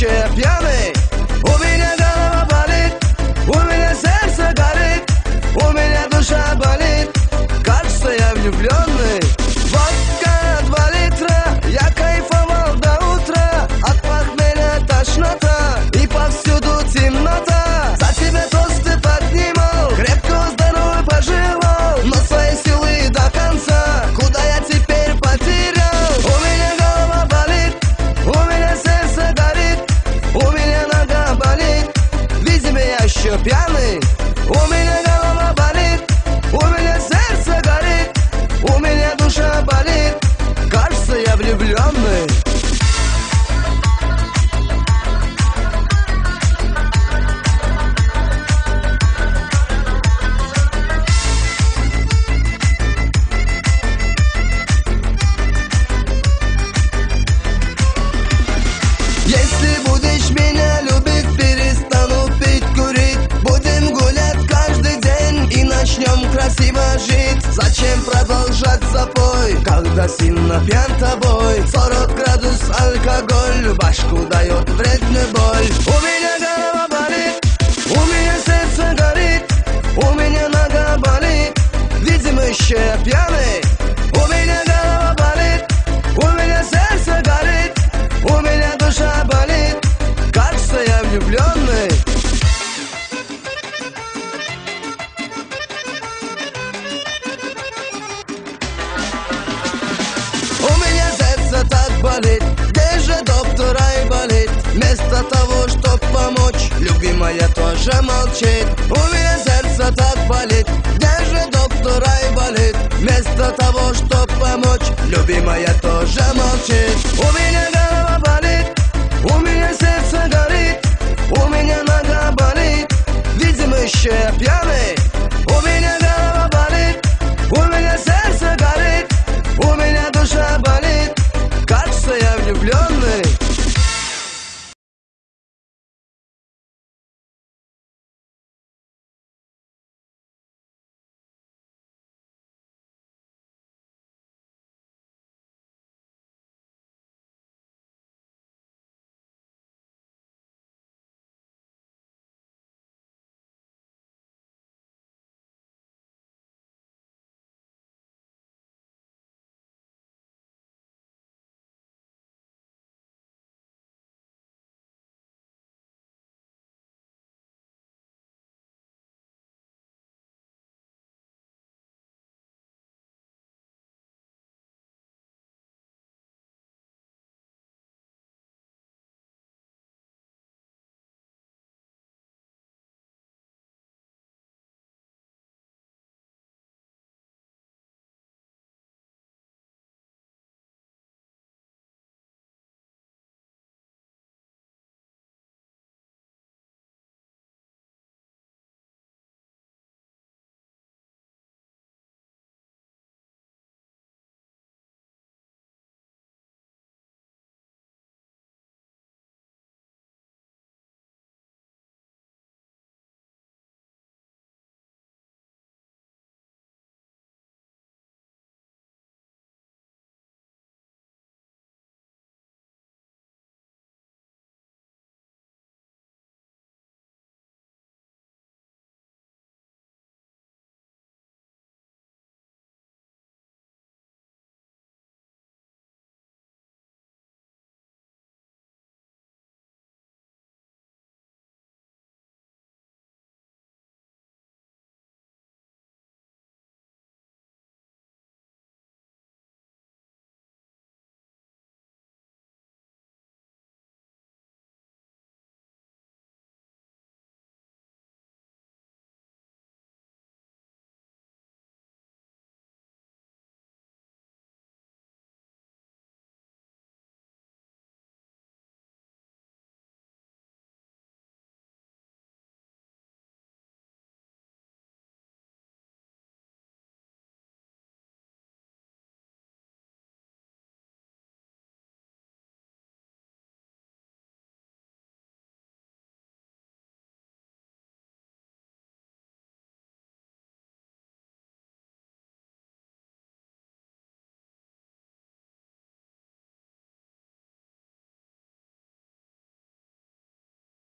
Я пьяный, у меня голова болит, у меня сердце горит, у меня душа болит, кажется, я влюбленный. Водка 2 литра, я кайфовал до утра, от похмелья тошнота и повсюду темнота. За тебя тосты поднимал, крепко здоровый поживал, но свои силы до конца, куда я теперь потерял? У меня голова болит, у меня сердце горит, у меня нога болит, видимо, я еще пьяный. У меня голова болит, у меня сердце горит, у меня душа болит, кажется, я влюбленный. Если будешь меня любить, перестану пить, курить, будем гулять каждый день и начнем красиво жить. Зачем продолжать запой, когда сильно пьян тобой? 40 градус алкоголь в башку дает вредную боль. У меня голова болит, у меня сердце горит, у меня нога болит, видимо, еще я пьяный. У меня голова болит, у меня сердце горит, у меня душа болит, кажется, я влюбленный. У меня сердце так болит, где же доктор Айболит? Вместо того, чтоб помочь, любимая тоже молчит. У меня сердце так болит, где же доктор Айболит? Вместо того, чтоб помочь, любимая тоже молчит.